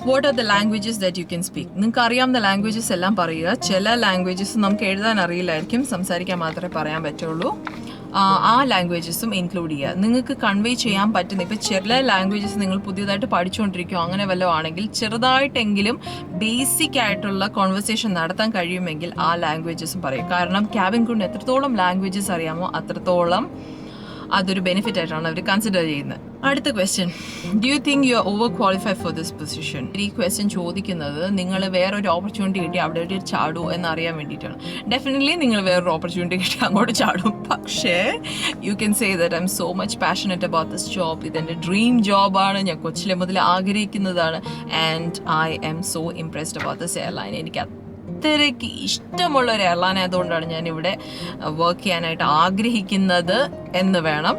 What are the languages that you can speak? നിങ്ങൾക്ക് അറിയാവുന്ന ലാംഗ്വേജസ് എല്ലാം പറയുക. ചില ലാംഗ്വേജസ് നമുക്ക് എഴുതാൻ അറിയില്ലായിരിക്കും, സംസാരിക്കാൻ മാത്രമേ പറയാൻ പറ്റുള്ളൂ. ആ ലാംഗ്വേജസും ഇൻക്ലൂഡ് ചെയ്യുക. നിങ്ങൾക്ക് കൺവേ ചെയ്യാൻ പറ്റുന്ന, ഇപ്പോൾ ചില ലാംഗ്വേജസ് നിങ്ങൾ പുതിയതായിട്ട് പഠിച്ചുകൊണ്ടിരിക്കുകയോ അങ്ങനെ വല്ലതും ആണെങ്കിൽ ചെറുതായിട്ടെങ്കിലും ബേസിക് ആയിട്ടുള്ള കോൺവെർസേഷൻ നടത്താൻ കഴിയുമെങ്കിൽ ആ ലാംഗ്വേജസും പറയും. കാരണം ക്യാബിൻ ക്രൂവിന് എത്രത്തോളം ലാംഗ്വേജസ് അറിയാമോ അത്രത്തോളം അതൊരു ബെനിഫിറ്റ് ആയിട്ടാണ് അവർ കൺസിഡർ ചെയ്യുന്നത്. അടുത്ത question, do you think you are over qualified for this position? ഈ ക്വസ്റ്റ്യൻ ചോദിക്കുന്നത് നിങ്ങൾ വേറൊരു ഓപ്പർച്യൂണിറ്റി കിട്ടി അവിടെ ഒരു ചാടൂ എന്നറിയാൻ വേണ്ടിയിട്ടാണ്. ഡെഫിനറ്റ്ലി നിങ്ങൾ വേറൊരു ഓപ്പർച്യൂണിറ്റി കിട്ടി അങ്ങോട്ട് ചാടും. പക്ഷേ you can say that I am so much passionate about this job. ഇതെൻ്റെ ഡ്രീം ജോബാണ്, ഞാൻ കൊച്ചിലെ മുതൽ ആഗ്രഹിക്കുന്നതാണ്, and I am so impressed about this airline. എനിക്ക് അത്രയ്ക്ക് ഇഷ്ടമുള്ള ഒരു എയർലൈൻ ആയതുകൊണ്ടാണ് ഞാൻ ഇവിടെ വർക്ക് ചെയ്യാനായിട്ട് ആഗ്രഹിക്കുന്നത് എന്ന് വേണം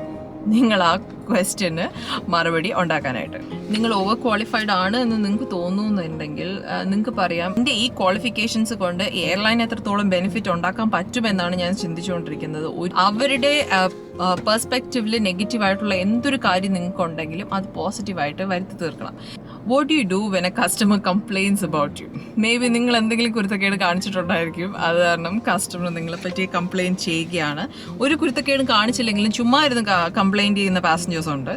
നിങ്ങൾ ആ ക്വസ്റ്റ്യന് മറുപടി ഉണ്ടാക്കാനായിട്ട്. നിങ്ങൾ ഓവർ ക്വാളിഫൈഡ് ആണ് എന്ന് നിങ്ങൾക്ക് തോന്നുന്നുണ്ടെങ്കിൽ നിങ്ങൾക്ക് പറയാം, എൻ്റെ ഈ ക്വാളിഫിക്കേഷൻസ് കൊണ്ട് എയർലൈൻ എത്രത്തോളം ബെനിഫിറ്റ് ഉണ്ടാക്കാൻ പറ്റുമെന്നാണ് ഞാൻ ചിന്തിച്ചുകൊണ്ടിരിക്കുന്നത്. അവരുടെ പെർസ്പെക്റ്റീവിൽ നെഗറ്റീവായിട്ടുള്ള എന്തൊരു കാര്യം നിങ്ങൾക്കുണ്ടെങ്കിലും അത് പോസിറ്റീവായിട്ട് വരുത്തി തീർക്കണം. What do you do when A customer complains about you? May be നിങ്ങൾ എന്തെങ്കിലും കുരുത്തക്കേട് കാണിച്ചിട്ടുണ്ടായിരിക്കും, അത് കാരണം കസ്റ്റമർ നിങ്ങളെ പറ്റി കംപ്ലയിൻറ്റ് ചെയ്യുകയാണ്. ഒരു കുരുത്തക്കേടും കാണിച്ചില്ലെങ്കിലും ചുമ്മാ ഇരുന്ന് കംപ്ലയിൻറ്റ് ചെയ്യുന്ന പാസഞ്ചേഴ്സ് ഉണ്ട്.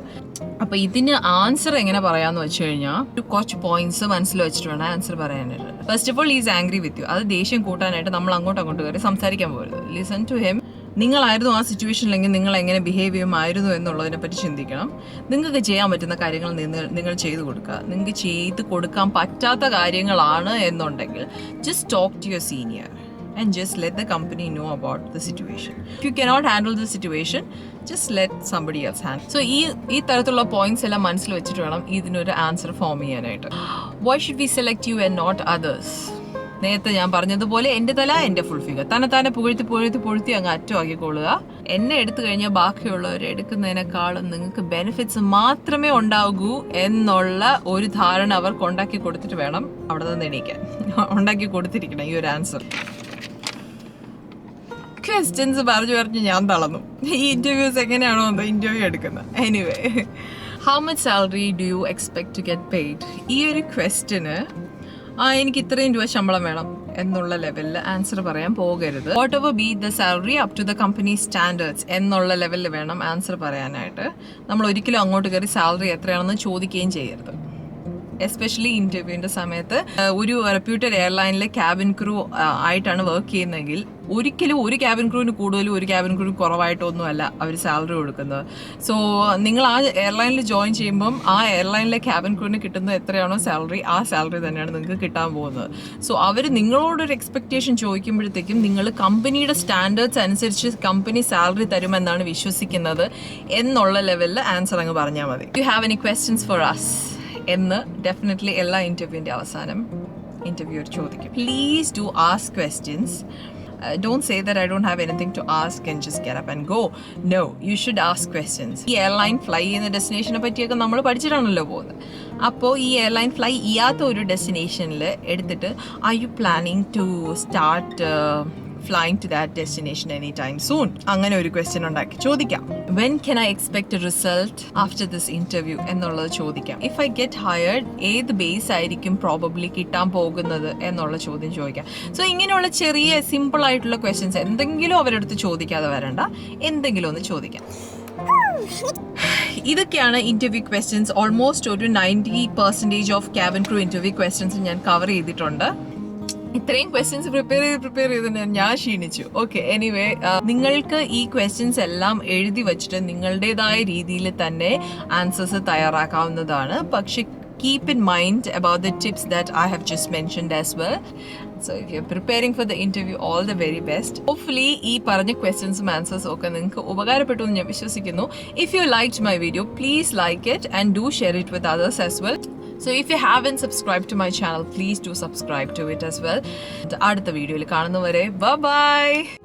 അപ്പോൾ ഇതിന് ആൻസർ എങ്ങനെ പറയാമെന്ന് വെച്ച് കഴിഞ്ഞാൽ കുറച്ച് പോയിന്റ്സ് മനസ്സിൽ വെച്ചിട്ട് വേണം ആൻസർ പറയാനായിട്ട്. First of all is angry with you. അത് ദേഷ്യം കൂട്ടാനായിട്ട് നമ്മൾ അങ്ങോട്ട് കയറി സംസാരിക്കാൻ പോകരുത്. Listen to him. നിങ്ങളായിരുന്നു ആ സിറ്റുവേഷനിലെങ്കിൽ നിങ്ങൾ എങ്ങനെ ബിഹേവ് ചെയ്യുമായിരുന്നു എന്നുള്ളതിനെ പറ്റി ചിന്തിക്കണം. നിങ്ങൾക്ക് ചെയ്യാൻ പറ്റുന്ന കാര്യങ്ങൾ നിങ്ങൾ ചെയ്തു കൊടുക്കുക. നിങ്ങൾക്ക് ചെയ്ത് കൊടുക്കാൻ പറ്റാത്ത കാര്യങ്ങളാണ് എന്നുണ്ടെങ്കിൽ just talk to your senior and just let the company know about the situation. If you cannot handle the situation, just let somebody else handle. So ഈ തരത്തിലുള്ള പോയിന്റ്സ് എല്ലാം മനസ്സിൽ വെച്ചിട്ട് വേണം ഇതിനൊരു ആൻസർ ഫോം ചെയ്യാനായിട്ട്. Why should we select you and not others? നേരത്തെ ഞാൻ പറഞ്ഞതുപോലെ എൻ്റെ തല എൻ്റെ ഫുൾ ഫിഗർ, തന്നെ പുഴുത്തി അങ്ങ് അറ്റമാക്കിക്കൊള്ളുക. എന്നെ എടുത്തു കഴിഞ്ഞാൽ ബാക്കിയുള്ളവർ എടുക്കുന്നതിനേക്കാളും നിങ്ങൾക്ക് ബെനിഫിറ്റ്സ് മാത്രമേ ഉണ്ടാകൂ എന്നുള്ള ഒരു ധാരണ അവർക്ക് ഉണ്ടാക്കി കൊടുത്തിട്ട് വേണം അവിടെ നിന്ന് എണീക്കാൻ. ഉണ്ടാക്കി കൊടുത്തിരിക്കണം ഈ ഒരു ആൻസർ. ക്വസ്റ്റ്യൻസ് പറഞ്ഞു ഞാൻ തളർന്നു. ഈ ഇൻ്റർവ്യൂസ് എങ്ങനെയാണോ എന്തോ ഇൻ്റർവ്യൂ എടുക്കുന്നത്. Anyway, how much salary do you expect to get paid? ഈ ഒരു ക്വസ്റ്റ്യന് എനിക്ക് ഇത്രയും രൂപ ശമ്പളം വേണം എന്നുള്ള ലെവലിൽ ആൻസർ പറയാൻ പോകരുത്. Whatever be the salary up to the company standards എന്നുള്ള ലെവലിൽ വേണം ആൻസർ പറയാനായിട്ട്. നമ്മൾ ഒരിക്കലും അങ്ങോട്ട് കയറി സാലറി എത്രയാണെന്ന് ചോദിക്കുകയും ചെയ്യരുത്. എസ്പെഷ്യലി ഇൻ്റർവ്യൂവിൻ്റെ സമയത്ത് ഒരു റെപ്യൂട്ടഡ് എയർലൈനിലെ ക്യാബിൻ ക്രൂ ആയിട്ടാണ് വർക്ക് ചെയ്യുന്നതെങ്കിൽ ഒരിക്കലും ഒരു ക്യാബിൻ ക്രൂവിന് കൂടുതലും ഒരു ക്യാബിൻ ക്രൂ കുറവായിട്ടൊന്നുമല്ല അവർ സാലറി കൊടുക്കുന്നത്. സോ നിങ്ങൾ ആ എയർലൈനിൽ ജോയിൻ ചെയ്യുമ്പം ആ എയർലൈനിലെ ക്യാബിൻ ക്രൂവിന് കിട്ടുന്നത് എത്രയാണോ സാലറി, ആ സാലറി തന്നെയാണ് നിങ്ങൾക്ക് കിട്ടാൻ പോകുന്നത്. സോ അവർ നിങ്ങളോടൊരു എക്സ്പെക്റ്റേഷൻ ചോദിക്കുമ്പോഴത്തേക്കും നിങ്ങൾ കമ്പനിയുടെ സ്റ്റാൻഡേർഡ്സ് അനുസരിച്ച് കമ്പനി സാലറി തരുമെന്നാണ് വിശ്വസിക്കുന്നത് എന്നുള്ള ലെവലിൽ ആൻസർ അങ്ങ് പറഞ്ഞാൽ മതി. You have any questions for us എന്ന് ഡെഫിനറ്റ്ലി എല്ലാ ഇൻ്റർവ്യൂവിൻ്റെ അവസാനം ഇൻ്റർവ്യൂവർ ചോദിക്കും. Please do ask questions. Don't say that I don't have anything to ask and just get up and go. No, you should ask questions. ഈ airline fly ചെയ്യുന്ന ഡെസ്റ്റിനേഷനെ പറ്റിയൊക്കെ നമ്മൾ പഠിച്ചിട്ടാണല്ലോ പോകുന്നത്. അപ്പോൾ ഈ എയർലൈൻ ഫ്ലൈ ചെയ്യാത്ത ഒരു ഡെസ്റ്റിനേഷനിൽ എടുത്തിട്ട് are you planning to start flying to that destination anytime soon. അങ്ങനെ ഒരു ക്വസ്റ്റ്യൻ ഉണ്ടാക്കി ചോദിക്കാം. When can I expect a result after this interview എന്നുള്ളത് ചോദിക്കാം. If I get hired, ഏത് ബേസ് ആയിരിക്കും പ്രോബബ്ലി കിട്ടാൻ പോകുന്നത് എന്നുള്ള ചോദ്യം ചോദിക്കാം. സോ ഇങ്ങനെയുള്ള ചെറിയ സിമ്പിൾ ആയിട്ടുള്ള ക്വസ്റ്റ്യൻസ് എന്തെങ്കിലും അവരുടെ അടുത്ത് ചോദിക്കാതെ വരണ്ട, എന്തെങ്കിലും ഒന്ന് ചോദിക്കാം. ഇതൊക്കെയാണ് ഇന്റർവ്യൂ ക്വസ്റ്റ്യൻസ്. ഓൾമോസ്റ്റ് ഒരു 90% of cabin crew interview questions ഞാൻ കവർ ചെയ്തിട്ടുണ്ട്. ഇത്രയും ക്വസ്റ്റ്യൻസ് പ്രിപ്പയർ ചെയ്ത് ഞാൻ ക്ഷീണിച്ചു. ഓക്കെ, എനിവേ നിങ്ങൾക്ക് ഈ ക്വസ്റ്റ്യൻസ് എല്ലാം എഴുതി വെച്ചിട്ട് നിങ്ങളുടേതായ രീതിയിൽ തന്നെ ആൻസേഴ്സ് തയ്യാറാക്കാവുന്നതാണ്. പക്ഷെ keep in mind about the tips that I have just mentioned as well. So if you're preparing for the interview, all the very best. Hopefully ഈ പറഞ്ഞ ക്വസ്റ്റ്യൻസും ആൻസേഴ്സും ഒക്കെ നിങ്ങൾക്ക് ഉപകാരപ്പെട്ടു എന്ന് ഞാൻ വിശ്വസിക്കുന്നു. If you liked my video, please like it and do share it with others as well. So if you haven't subscribed to my channel, please do subscribe to it as well. അടുത്ത വീഡിയോയിൽ കാണുന്നവരെ bye bye.